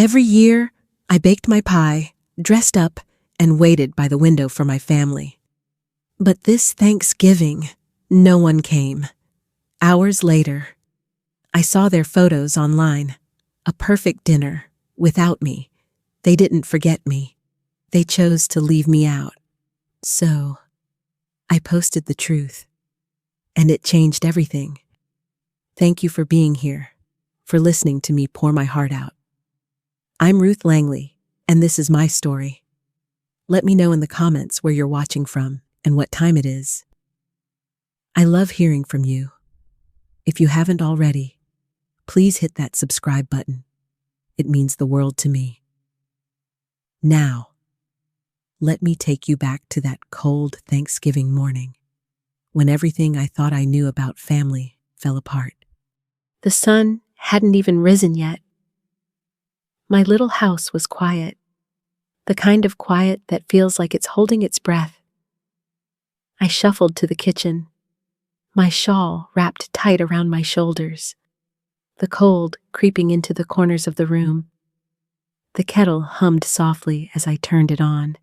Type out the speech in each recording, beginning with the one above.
Every year, I baked my pie, dressed up, and waited by the window for my family. But this Thanksgiving, no one came. Hours later, I saw their photos online. A perfect dinner, without me. They didn't forget me. They chose to leave me out. So, I posted the truth. And it changed everything. Thank you for being here, for listening to me pour my heart out. I'm Ruth Langley, and this is my story. Let me know in the comments where you're watching from and what time it is. I love hearing from you. If you haven't already, please hit that subscribe button. It means the world to me. Now, let me take you back to that cold Thanksgiving morning, when everything I thought I knew about family fell apart. The sun hadn't even risen yet. My little house was quiet, the kind of quiet that feels like it's holding its breath. I shuffled to the kitchen, my shawl wrapped tight around my shoulders, the cold creeping into the corners of the room. The kettle hummed softly as I turned it on,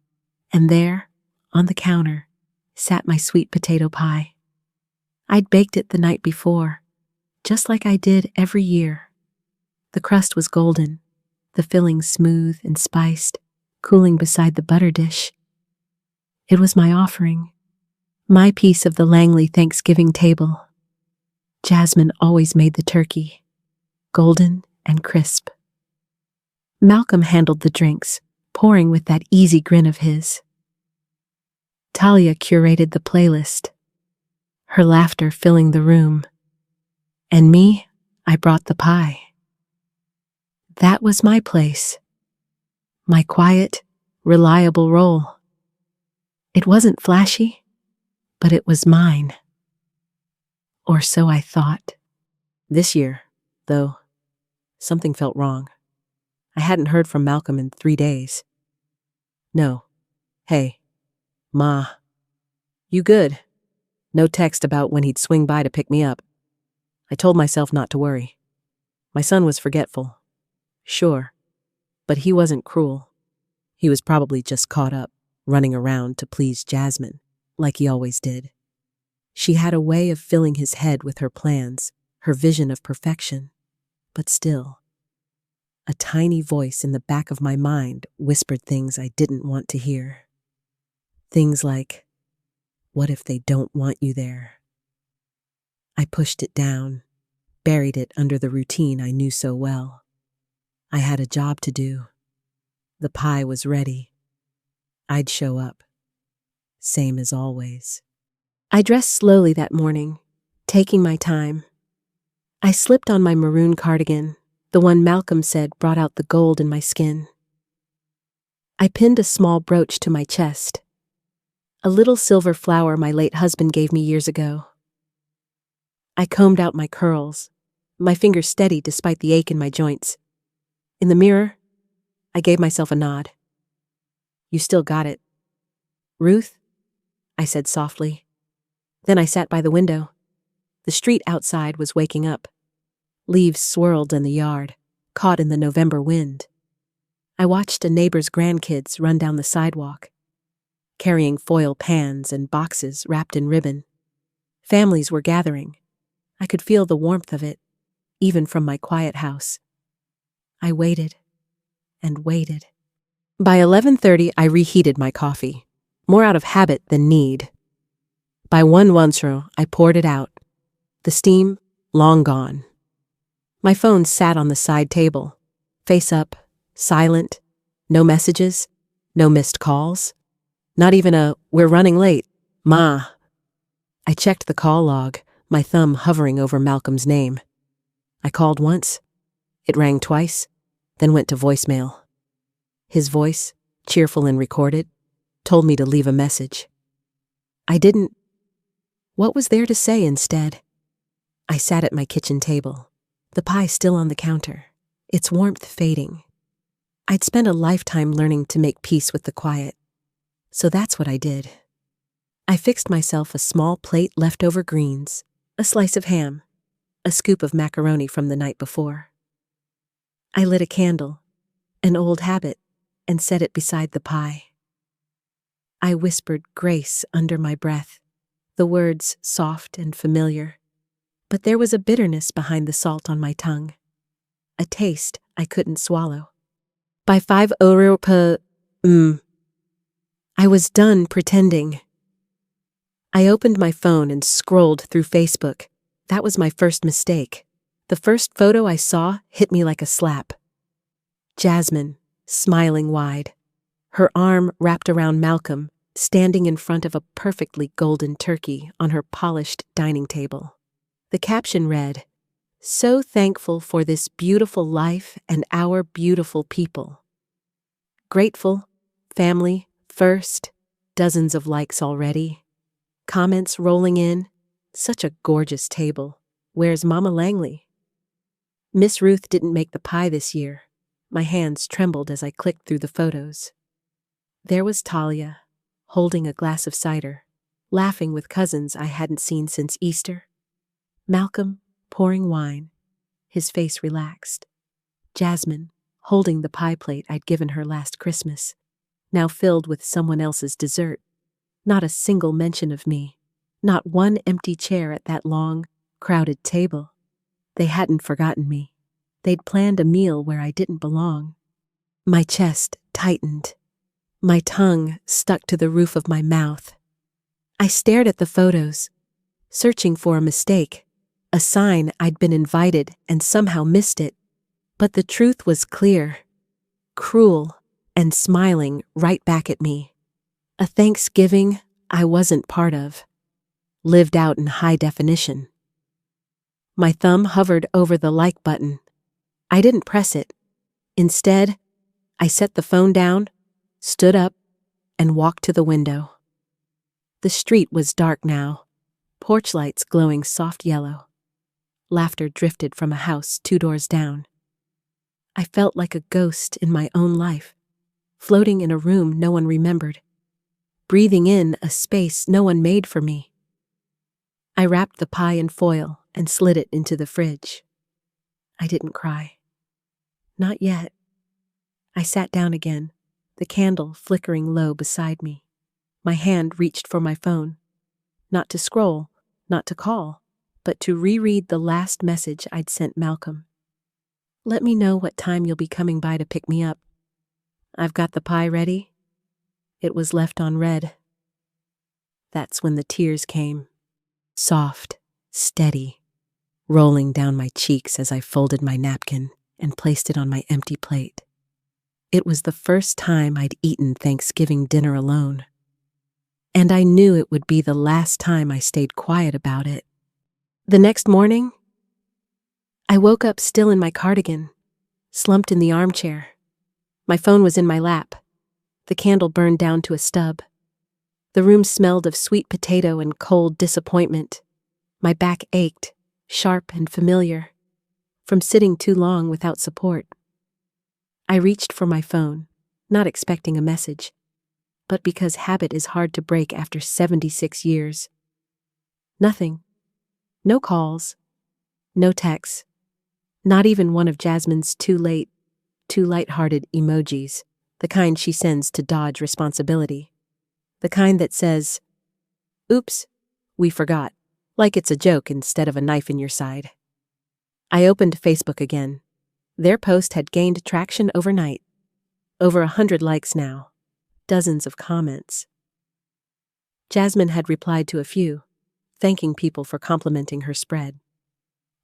and there, on the counter, sat my sweet potato pie. I'd baked it the night before, just like I did every year. The crust was golden, the filling smooth and spiced, cooling beside the butter dish. It was my offering, my piece of the Langley Thanksgiving table. Jasmine always made the turkey, golden and crisp. Malcolm handled the drinks, pouring with that easy grin of his. Talia curated the playlist, her laughter filling the room. And me, I brought the pie. That was my place, my quiet, reliable role. It wasn't flashy, but it was mine. Or so I thought. This year, though, something felt wrong. I hadn't heard from Malcolm in 3 days. No. Hey, Ma. You good? No text about when he'd swing by to pick me up. I told myself not to worry. My son was forgetful. Sure. But he wasn't cruel. He was probably just caught up, running around to please Jasmine, like he always did. She had a way of filling his head with her plans, her vision of perfection. But still, a tiny voice in the back of my mind whispered things I didn't want to hear. Things like, what if they don't want you there? I pushed it down, buried it under the routine I knew so well. I had a job to do. The pie was ready. I'd show up. Same as always. I dressed slowly that morning, taking my time. I slipped on my maroon cardigan, the one Malcolm said brought out the gold in my skin. I pinned a small brooch to my chest, a little silver flower my late husband gave me years ago. I combed out my curls, my fingers steady despite the ache in my joints. In the mirror, I gave myself a nod. You still got it. Ruth, I said softly. Then I sat by the window. The street outside was waking up. Leaves swirled in the yard, caught in the November wind. I watched a neighbor's grandkids run down the sidewalk, carrying foil pans and boxes wrapped in ribbon. Families were gathering. I could feel the warmth of it, even from my quiet house. I waited and waited. By 11:30, I reheated my coffee, more out of habit than need. By 1:00, I poured it out, the steam long gone. My phone sat on the side table, face up, silent, no messages, no missed calls, not even a, "We're running late, Ma." I checked the call log, my thumb hovering over Malcolm's name. I called once, it rang twice, then went to voicemail. His voice, cheerful and recorded, told me to leave a message. I didn't. What was there to say instead? I sat at my kitchen table, the pie still on the counter, its warmth fading. I'd spent a lifetime learning to make peace with the quiet, so that's what I did. I fixed myself a small plate leftover greens, a slice of ham, a scoop of macaroni from the night before. I lit a candle, an old habit, and set it beside the pie. I whispered grace under my breath, the words soft and familiar, but there was a bitterness behind the salt on my tongue, a taste I couldn't swallow. By €5 per... I was done pretending. I opened my phone and scrolled through Facebook. That was my first mistake. The first photo I saw hit me like a slap. Jasmine, smiling wide, her arm wrapped around Malcolm, standing in front of a perfectly golden turkey on her polished dining table. The caption read, "So thankful for this beautiful life and our beautiful people. Grateful, family, first, dozens of likes already. Comments rolling in, such a gorgeous table. Where's Mama Langley?" Miss Ruth didn't make the pie this year. My hands trembled as I clicked through the photos. There was Talia, holding a glass of cider, laughing with cousins I hadn't seen since Easter. Malcolm, pouring wine, his face relaxed. Jasmine, holding the pie plate I'd given her last Christmas, now filled with someone else's dessert. Not a single mention of me. Not one empty chair at that long, crowded table. They hadn't forgotten me. They'd planned a meal where I didn't belong. My chest tightened. My tongue stuck to the roof of my mouth. I stared at the photos, searching for a mistake, a sign I'd been invited and somehow missed it. But the truth was clear, cruel, and smiling right back at me. A Thanksgiving I wasn't part of, lived out in high definition. My thumb hovered over the like button. I didn't press it. Instead, I set the phone down, stood up, and walked to the window. The street was dark now, porch lights glowing soft yellow. Laughter drifted from a house 2 doors down. I felt like a ghost in my own life, floating in a room no one remembered, breathing in a space no one made for me. I wrapped the pie in foil and slid it into the fridge. I didn't cry. Not yet. I sat down again, the candle flickering low beside me. My hand reached for my phone, not to scroll, not to call, but to reread the last message I'd sent Malcolm. "Let me know what time you'll be coming by to pick me up. I've got the pie ready." It was left on red. That's when the tears came, soft, steady, rolling down my cheeks as I folded my napkin and placed it on my empty plate. It was the first time I'd eaten Thanksgiving dinner alone, and I knew it would be the last time I stayed quiet about it. The next morning, I woke up still in my cardigan, slumped in the armchair. My phone was in my lap. The candle burned down to a stub. The room smelled of sweet potato and cold disappointment. My back ached, sharp and familiar, from sitting too long without support. I reached for my phone, not expecting a message, but because habit is hard to break after 76 years. Nothing. No calls. No texts. Not even one of Jasmine's too light-hearted emojis, the kind she sends to dodge responsibility. The kind that says, "Oops, we forgot," like it's a joke instead of a knife in your side. I opened Facebook again. Their post had gained traction overnight. Over 100 likes now. Dozens of comments. Jasmine had replied to a few, thanking people for complimenting her spread.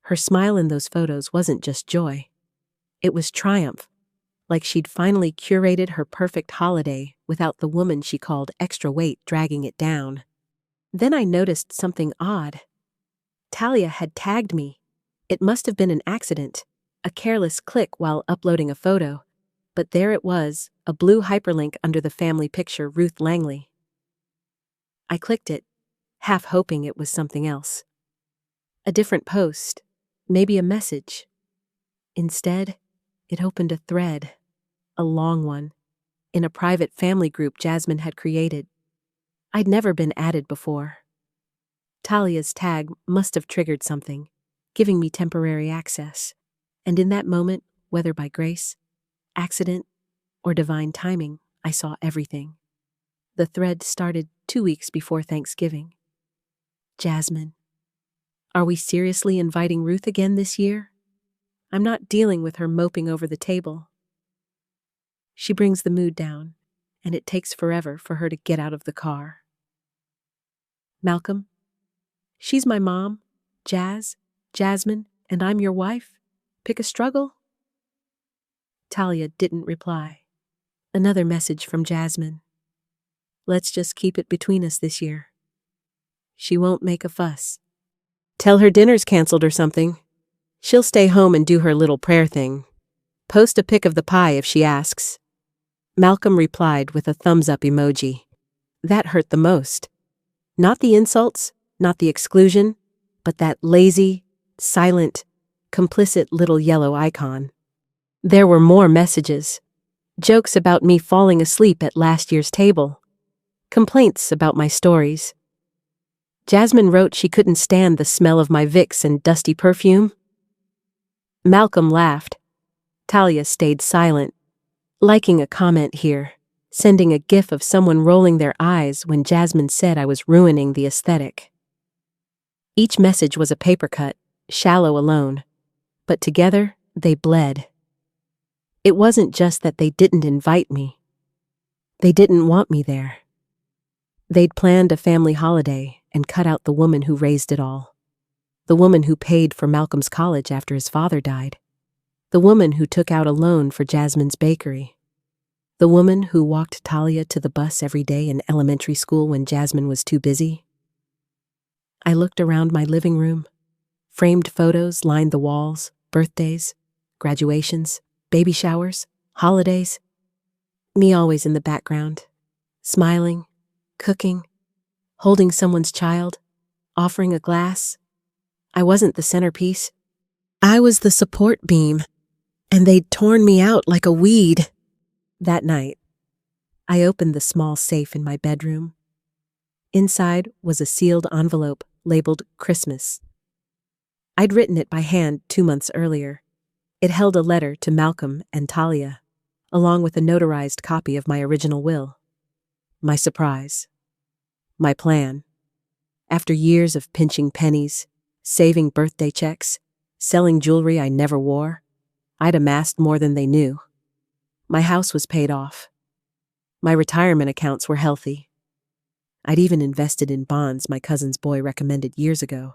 Her smile in those photos wasn't just joy. It was triumph, like she'd finally curated her perfect holiday without the woman she called extra weight dragging it down. Then I noticed something odd. Talia had tagged me. It must have been an accident, a careless click while uploading a photo, but there it was, a blue hyperlink under the family picture Ruth Langley. I clicked it, half hoping it was something else. A different post, maybe a message. Instead, it opened a thread, a long one, in a private family group Jasmine had created. I'd never been added before. Talia's tag must have triggered something, giving me temporary access, and in that moment, whether by grace, accident, or divine timing, I saw everything. The thread started 2 weeks before Thanksgiving. Jasmine, are we seriously inviting Ruth again this year? I'm not dealing with her moping over the table. She brings the mood down, and it takes forever for her to get out of the car. Malcolm, she's my mom, Jasmine, and I'm your wife. Pick a struggle? Talia didn't reply. Another message from Jasmine. Let's just keep it between us this year. She won't make a fuss. Tell her dinner's canceled or something. She'll stay home and do her little prayer thing. Post a pic of the pie if she asks. Malcolm replied with a thumbs-up emoji. That hurt the most. Not the insults, not the exclusion, but that lazy, silent, complicit little yellow icon. There were more messages. Jokes about me falling asleep at last year's table. Complaints about my stories. Jasmine wrote she couldn't stand the smell of my Vicks and dusty perfume. Malcolm laughed. Talia stayed silent, liking a comment here, sending a gif of someone rolling their eyes when Jasmine said I was ruining the aesthetic. Each message was a paper cut, shallow alone, but together they bled. It wasn't just that they didn't invite me. They didn't want me there. They'd planned a family holiday and cut out the woman who raised it all. The woman who paid for Malcolm's college after his father died. The woman who took out a loan for Jasmine's bakery. The woman who walked Talia to the bus every day in elementary school when Jasmine was too busy. I looked around my living room. Framed photos lined the walls, birthdays, graduations, baby showers, holidays. Me always in the background, smiling, cooking, holding someone's child, offering a glass. I wasn't the centerpiece. I was the support beam, and they'd torn me out like a weed. That night, I opened the small safe in my bedroom. Inside was a sealed envelope labeled Christmas. I'd written it by hand 2 months earlier. It held a letter to Malcolm and Talia, along with a notarized copy of my original will. My surprise. My plan. After years of pinching pennies, saving birthday checks, selling jewelry I never wore, I'd amassed more than they knew. My house was paid off. My retirement accounts were healthy. I'd even invested in bonds my cousin's boy recommended years ago.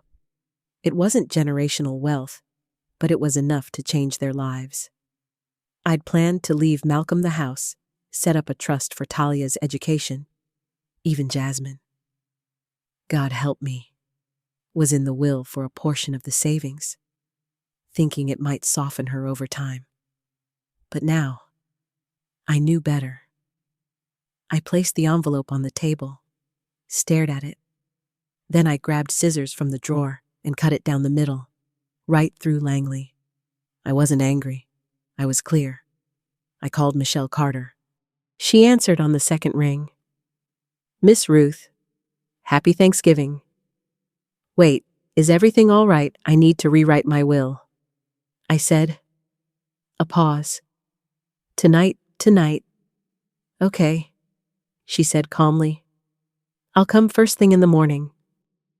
It wasn't generational wealth, but it was enough to change their lives. I'd planned to leave Malcolm the house, set up a trust for Talia's education, even Jasmine. God help me, was in the will for a portion of the savings, thinking it might soften her over time. But now, I knew better. I placed the envelope on the table, stared at it. Then I grabbed scissors from the drawer and cut it down the middle, right through Langley. I wasn't angry. I was clear. I called Michelle Carter. She answered on the second ring. Miss Ruth, happy Thanksgiving. Wait, is everything all right? I need to rewrite my will. I said. A pause. Tonight. Okay, she said calmly. I'll come first thing in the morning.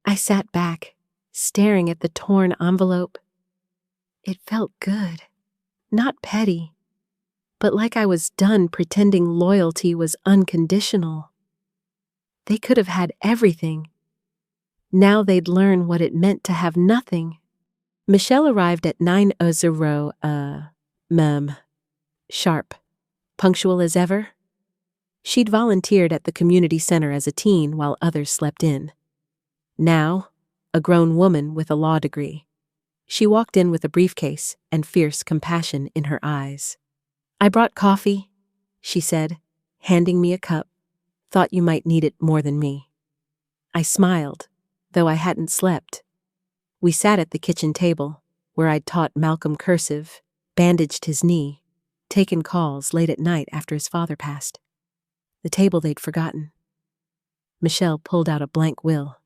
I sat back, staring at the torn envelope. It felt good, not petty, but like I was done pretending loyalty was unconditional. They could have had everything. Now they'd learn what it meant to have nothing. Michelle arrived at 9:00 sharp, punctual as ever. She'd volunteered at the community center as a teen while others slept in. Now, a grown woman with a law degree, she walked in with a briefcase and fierce compassion in her eyes. I brought coffee, she said, handing me a cup. Thought you might need it more than me. I smiled, though I hadn't slept. We sat at the kitchen table, where I'd taught Malcolm cursive, bandaged his knee, taken calls late at night after his father passed. The table they'd forgotten. Michelle pulled out a blank will.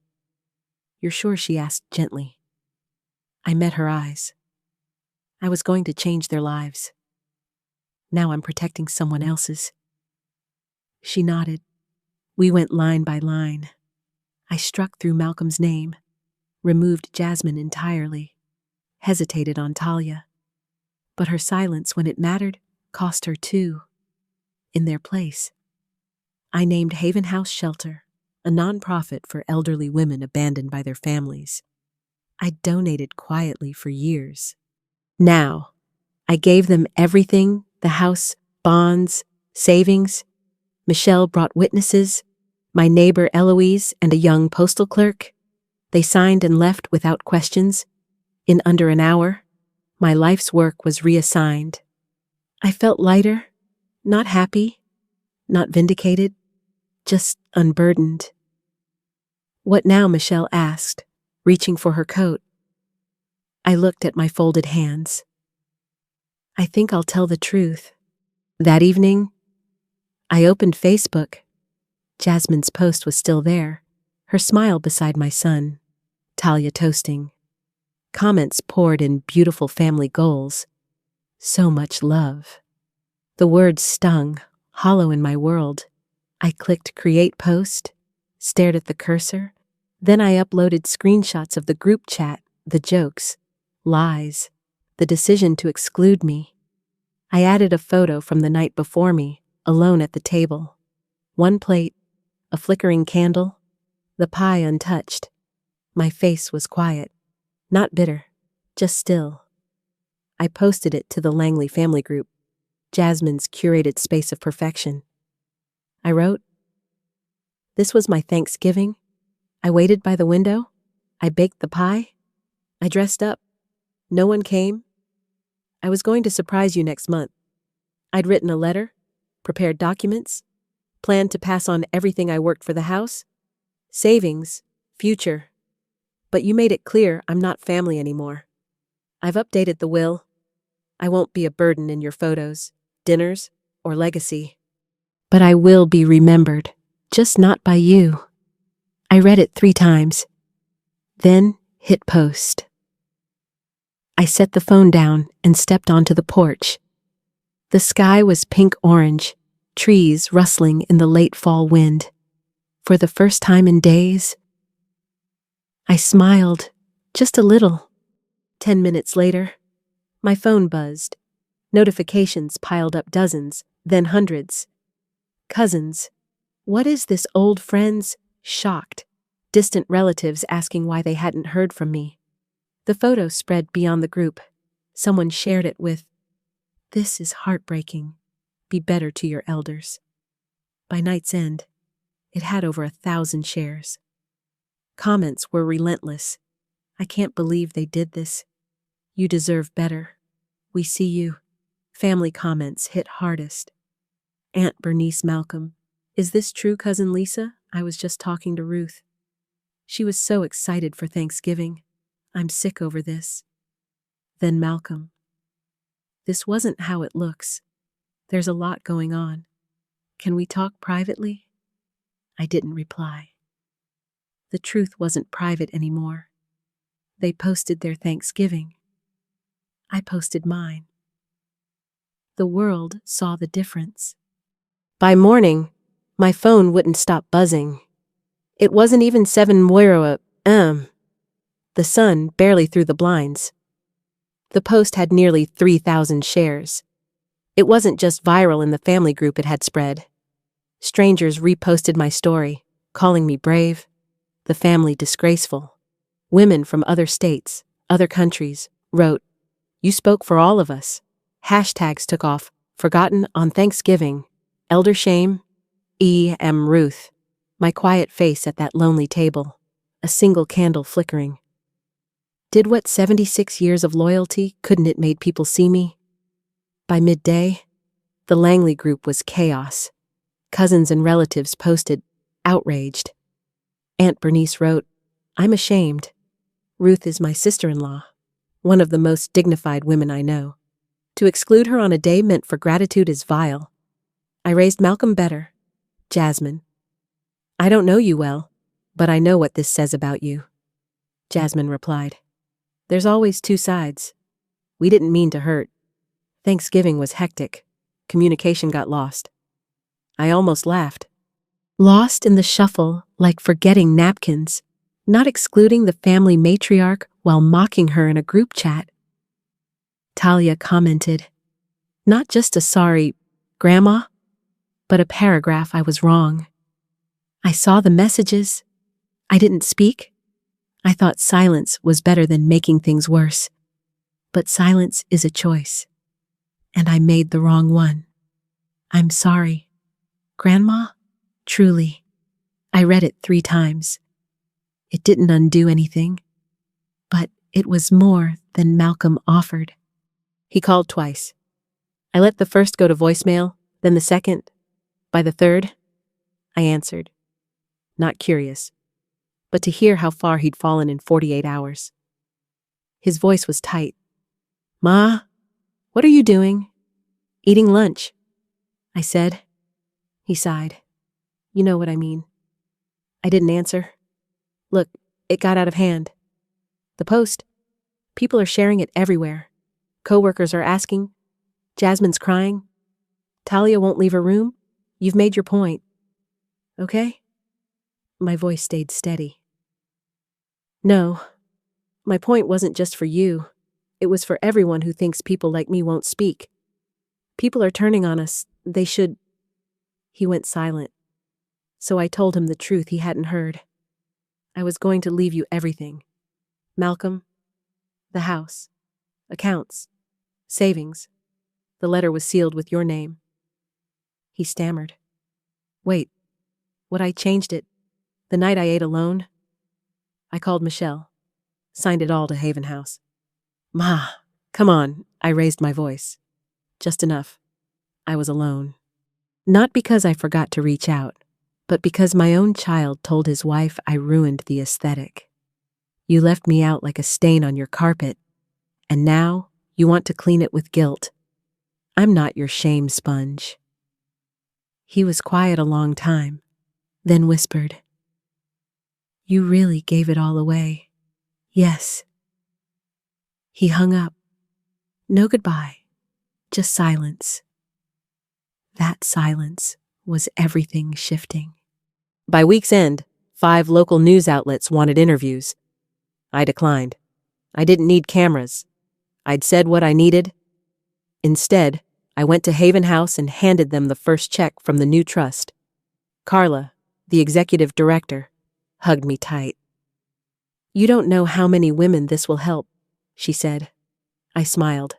You're sure? She asked gently. I met her eyes. I was going to change their lives. Now I'm protecting someone else's." She nodded. We went line by line. I struck through Malcolm's name, removed Jasmine entirely, hesitated on Talia. But her silence when it mattered cost her too. In their place, I named Haven House Shelter, a nonprofit for elderly women abandoned by their families. I donated quietly for years. Now, I gave them everything: the house, bonds, savings. Michelle brought witnesses, my neighbor Eloise and a young postal clerk. They signed and left without questions. In under an hour, my life's work was reassigned. I felt lighter, not happy, not vindicated, just unburdened. "What now?" Michelle asked, reaching for her coat. I looked at my folded hands. "I think I'll tell the truth." That evening, I opened Facebook. Jasmine's post was still there, her smile beside my son, Talia toasting. Comments poured in beautiful family goals. So much love. The words stung, hollow in my world. I clicked create post, stared at the cursor, then I uploaded screenshots of the group chat, the jokes, lies, the decision to exclude me. I added a photo from the night before me, alone at the table. One plate, a flickering candle, the pie untouched. My face was quiet, not bitter, just still. I posted it to the Langley family group, Jasmine's curated space of perfection. I wrote, "This was my Thanksgiving. I waited by the window. I baked the pie. I dressed up. No one came. I was going to surprise you next month. I'd written a letter, prepared documents, planned to pass on everything I worked for the house, savings, future. But you made it clear I'm not family anymore. I've updated the will. I won't be a burden in your photos, dinners, or legacy. But I will be remembered, just not by you." I read it 3 times, then hit post. I set the phone down and stepped onto the porch. The sky was pink-orange, trees rustling in the late fall wind. For the first time in days, I smiled, just a little. 10 minutes later, my phone buzzed. Notifications piled up, dozens, then hundreds. Cousins. What is this? Old friends? Shocked. Distant relatives asking why they hadn't heard from me. The photo spread beyond the group. Someone shared it with, "This is heartbreaking. Be better to your elders." By night's end, it had over 1,000 shares. Comments were relentless. "I can't believe they did this. You deserve better. We see you." Family comments hit hardest. Aunt Bernice Malcolm. "Is this true, Cousin Lisa? I was just talking to Ruth. She was so excited for Thanksgiving. I'm sick over this." Then Malcolm. "This wasn't how it looks. There's a lot going on. Can we talk privately?" I didn't reply. The truth wasn't private anymore. They posted their Thanksgiving. I posted mine. The world saw the difference. By morning, my phone wouldn't stop buzzing. It wasn't even 7 a.m. The sun barely through the blinds. The post had nearly 3,000 shares. It wasn't just viral in the family group, it had spread. Strangers reposted my story, calling me brave, the family disgraceful. Women from other states, other countries, wrote, "You spoke for all of us." Hashtags took off, "Forgotten on Thanksgiving," "Elder Shame," E.M. Ruth. My quiet face at that lonely table, a single candle flickering. Did what 76 years of loyalty, couldn't it made people see me? By midday, the Langley group was chaos. Cousins and relatives posted, outraged. Aunt Bernice wrote, "I'm ashamed. Ruth is my sister-in-law, one of the most dignified women I know. To exclude her on a day meant for gratitude is vile. I raised Malcolm better." Jasmine. "I don't know you well, but I know what this says about you." Jasmine replied, "There's always 2 sides. We didn't mean to hurt. Thanksgiving was hectic. Communication got lost. I almost laughed. Lost in the shuffle, like forgetting napkins, not excluding the family matriarch while mocking her in a group chat. Talia commented, "Not just a sorry, Grandma, but a paragraph I was wrong. I saw the messages. I didn't speak. I thought silence was better than making things worse. But silence is a choice. And I made the wrong one. I'm sorry. Grandma, truly." I read it 3 times. It didn't undo anything, but it was more than Malcolm offered. He called twice. I let the first go to voicemail, then the second. By the third, I answered. Not curious, but to hear how far he'd fallen in 48 hours. His voice was tight. "Ma, what are you doing?" "Eating lunch," I said. He sighed. "You know what I mean." I didn't answer. "Look, it got out of hand. The post. People are sharing it everywhere. Coworkers are asking. Jasmine's crying. Talia won't leave her room. You've made your point. Okay?" My voice stayed steady. "No, my point wasn't just for you. It was for everyone who thinks people like me won't speak. People are turning on us. They should." He went silent. So I told him the truth he hadn't heard. I was going to leave you everything. Malcolm, the house, accounts, savings. The letter was sealed with your name. He stammered. "Wait, would I changed it? The night I ate alone?" I called Michelle. Signed it all to Haven House. "Ma, come on," I raised my voice. Just enough. I was alone. Not because I forgot to reach out, but because my own child told his wife I ruined the aesthetic. "You left me out like a stain on your carpet, and now you want to clean it with guilt. I'm not your shame sponge." He was quiet a long time, then whispered, "You really gave it all away." "Yes." He hung up. No goodbye, just silence. That silence was everything shifting. By week's end, 5 local news outlets wanted interviews. I declined. I didn't need cameras. I'd said what I needed. Instead, I went to Haven House and handed them the first check from the new trust. Carla, the executive director, hugged me tight. "You don't know how many women this will help," she said. I smiled.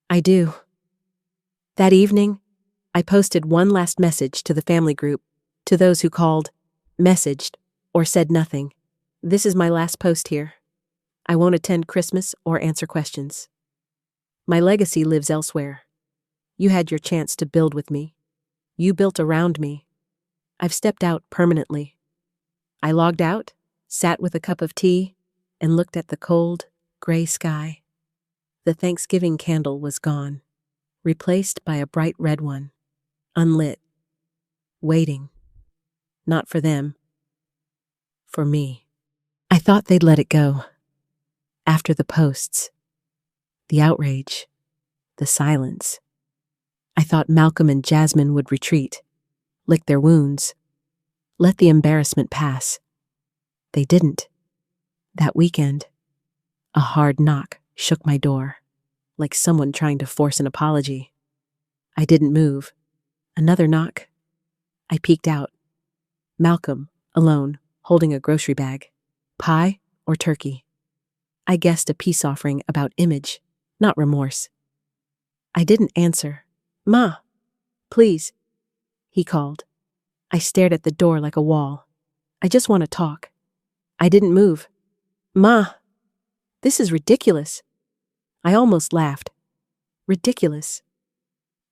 "I do." That evening, I posted one last message to the family group, to those who called, messaged, or said nothing. "This is my last post here. I won't attend Christmas or answer questions. My legacy lives elsewhere. You had your chance to build with me. You built around me. I've stepped out permanently." I logged out, sat with a cup of tea, and looked at the cold, gray sky. The Thanksgiving candle was gone, replaced by a bright red one, unlit, waiting. Not for them. For me. I thought they'd let it go. After the posts, the outrage, the silence. I thought Malcolm and Jasmine would retreat, lick their wounds, let the embarrassment pass. They didn't. That weekend, a hard knock shook my door, like someone trying to force an apology. I didn't move. Another knock. I peeked out. Malcolm, alone, holding a grocery bag. Pie or turkey? I guessed a peace offering about image, not remorse. I didn't answer. "Ma, please," he called. I stared at the door like a wall. "I just want to talk." I didn't move. "Ma, this is ridiculous." I almost laughed. Ridiculous.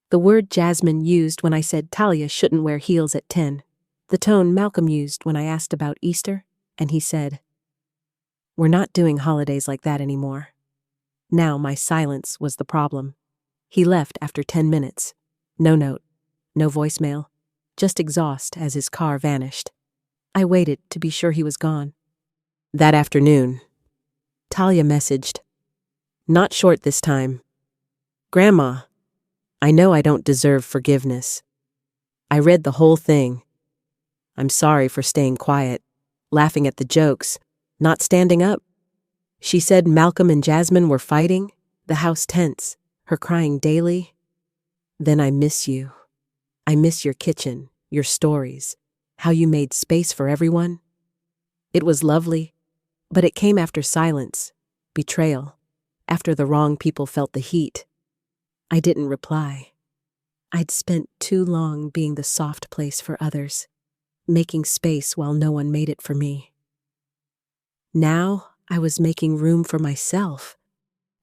The word Jasmine used when I said Talia shouldn't wear heels at 10. The tone Malcolm used when I asked about Easter, and he said, "We're not doing holidays like that anymore." Now my silence was the problem. He left after 10 minutes. No note, no voicemail, just exhaust as his car vanished. I waited to be sure he was gone. That afternoon, Talia messaged. Not short this time. "Grandma, I know I don't deserve forgiveness. I read the whole thing. I'm sorry for staying quiet, laughing at the jokes, not standing up. She said Malcolm and Jasmine were fighting, the house tense, her crying daily. Then I miss you. I miss your kitchen, your stories, how you made space for everyone. It was lovely, but it came after silence, betrayal, after the wrong people felt the heat. I didn't reply. I'd spent too long being the soft place for others, making space while no one made it for me. Now I was making room for myself.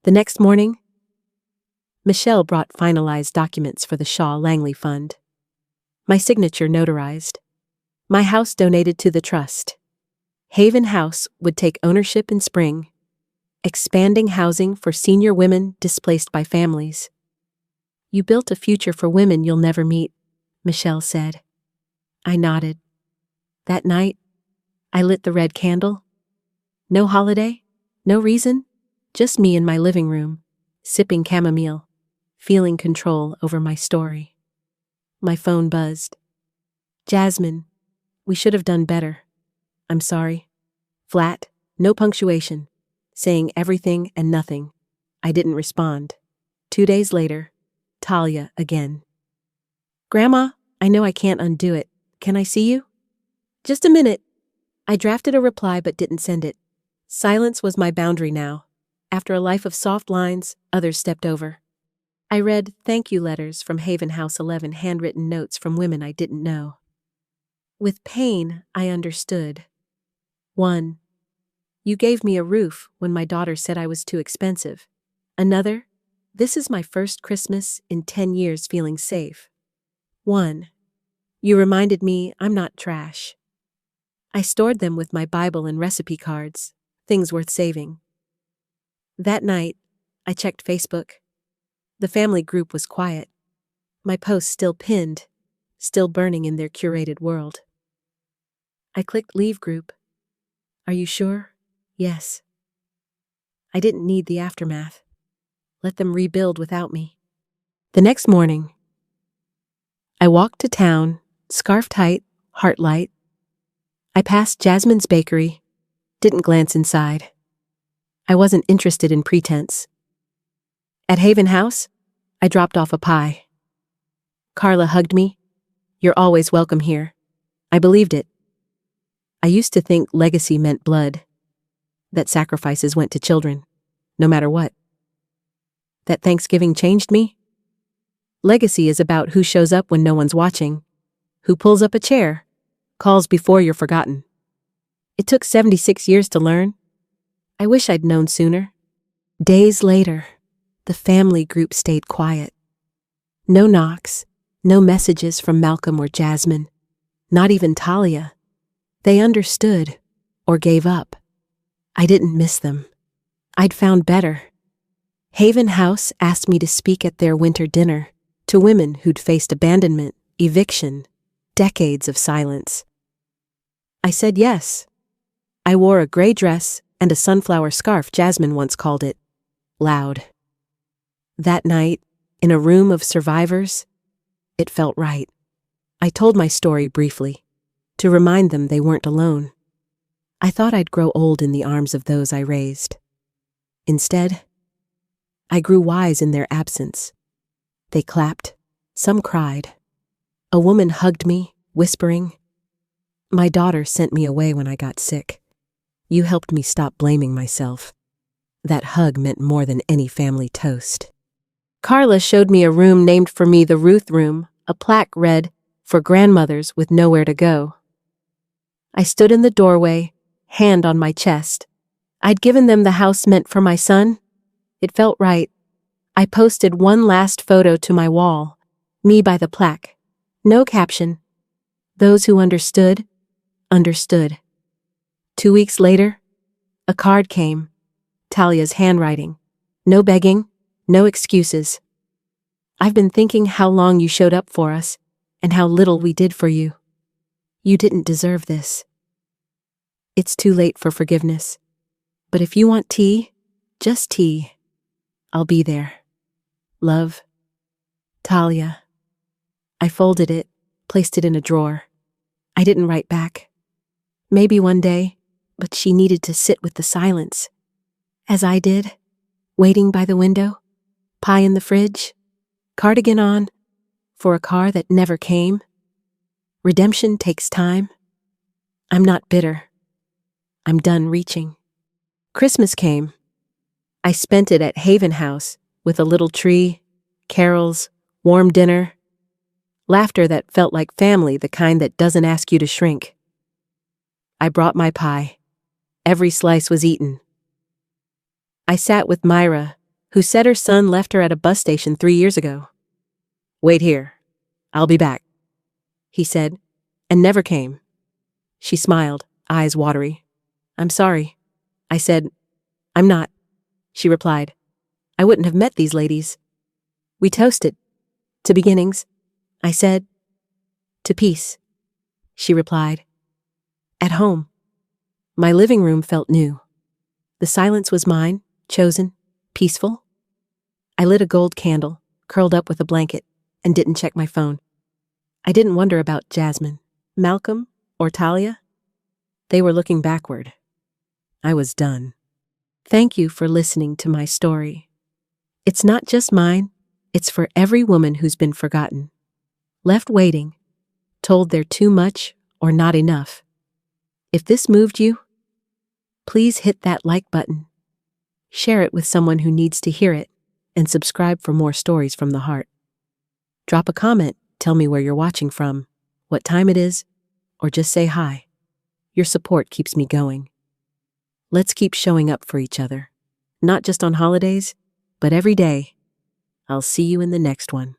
The next morning, Michelle brought finalized documents for the Shaw Langley Fund. My signature notarized. My house donated to the trust. Haven House would take ownership in spring, expanding housing for senior women displaced by families. You built a future for women you'll never meet, Michelle said. I nodded. That night, I lit the red candle. No holiday, no reason, just me in my living room, sipping chamomile, feeling control over my story. My phone buzzed. Jasmine, we should have done better. I'm sorry. Flat, no punctuation, saying everything and nothing. I didn't respond. 2 days later, Talia again. Grandma, I know I can't undo it. Can I see you? Just a minute. I drafted a reply but didn't send it. Silence was my boundary now. After a life of soft lines, others stepped over. I read thank you letters from Haven House 11, handwritten notes from women I didn't know. With pain, I understood. 1. You gave me a roof when my daughter said I was too expensive. Another, this is my first Christmas in 10 years feeling safe. 1. You reminded me I'm not trash. I stored them with my Bible and recipe cards, things worth saving. That night, I checked Facebook. The family group was quiet. My posts still pinned, still burning in their curated world. I clicked Leave Group. Are you sure? Yes. I didn't need the aftermath. Let them rebuild without me. The next morning, I walked to town, scarf tight, heart light. I passed Jasmine's bakery, didn't glance inside. I wasn't interested in pretense. At Haven House, I dropped off a pie. Carla hugged me. You're always welcome here. I believed it. I used to think legacy meant blood, that sacrifices went to children, no matter what. That Thanksgiving changed me? Legacy is about who shows up when no one's watching, who pulls up a chair, calls before you're forgotten. It took 76 years to learn. I wish I'd known sooner. Days later, the family group stayed quiet. No knocks, no messages from Malcolm or Jasmine, not even Talia. They understood, or gave up. I didn't miss them. I'd found better. Haven House asked me to speak at their winter dinner to women who'd faced abandonment, eviction, decades of silence. I said yes. I wore a gray dress and a sunflower scarf Jasmine once called it, loud. That night, in a room of survivors, it felt right. I told my story briefly, to remind them they weren't alone. I thought I'd grow old in the arms of those I raised. Instead, I grew wise in their absence. They clapped, some cried. A woman hugged me, whispering, "My daughter sent me away when I got sick. You helped me stop blaming myself." That hug meant more than any family toast. Carla showed me a room named for me, the Ruth Room, a plaque read, "For grandmothers with nowhere to go." I stood in the doorway, hand on my chest. I'd given them the house meant for my son. It felt right. I posted one last photo to my wall, me by the plaque. No caption. Those who understood, understood. 2 weeks later, a card came. Talia's handwriting. No begging, no excuses. I've been thinking how long you showed up for us, and how little we did for you. You didn't deserve this. It's too late for forgiveness. But if you want tea, just tea. I'll be there. Love, Talia. I folded it, placed it in a drawer. I didn't write back. Maybe one day, but she needed to sit with the silence. As I did, waiting by the window, pie in the fridge, cardigan on, for a car that never came. Redemption takes time. I'm not bitter. I'm done reaching. Christmas came. I spent it at Haven House with a little tree, carols, warm dinner, laughter that felt like family, the kind that doesn't ask you to shrink. I brought my pie. Every slice was eaten. I sat with Myra, who said her son left her at a bus station 3 years ago. "Wait here. I'll be back," he said, and never came. She smiled, eyes watery. "I'm sorry." I said, "I'm not." She replied, "I wouldn't have met these ladies." We toasted. To beginnings. I said, "To peace." She replied, "At home." My living room felt new. The silence was mine, chosen, peaceful. I lit a gold candle, curled up with a blanket, and didn't check my phone. I didn't wonder about Jasmine, Malcolm, or Talia. They were looking backward. I was done. Thank you for listening to my story. It's not just mine, it's for every woman who's been forgotten, left waiting, told they're too much or not enough. If this moved you, please hit that like button, share it with someone who needs to hear it, and subscribe for more stories from the heart. Drop a comment, tell me where you're watching from, what time it is, or just say hi. Your support keeps me going. Let's keep showing up for each other, not just on holidays, but every day. I'll see you in the next one.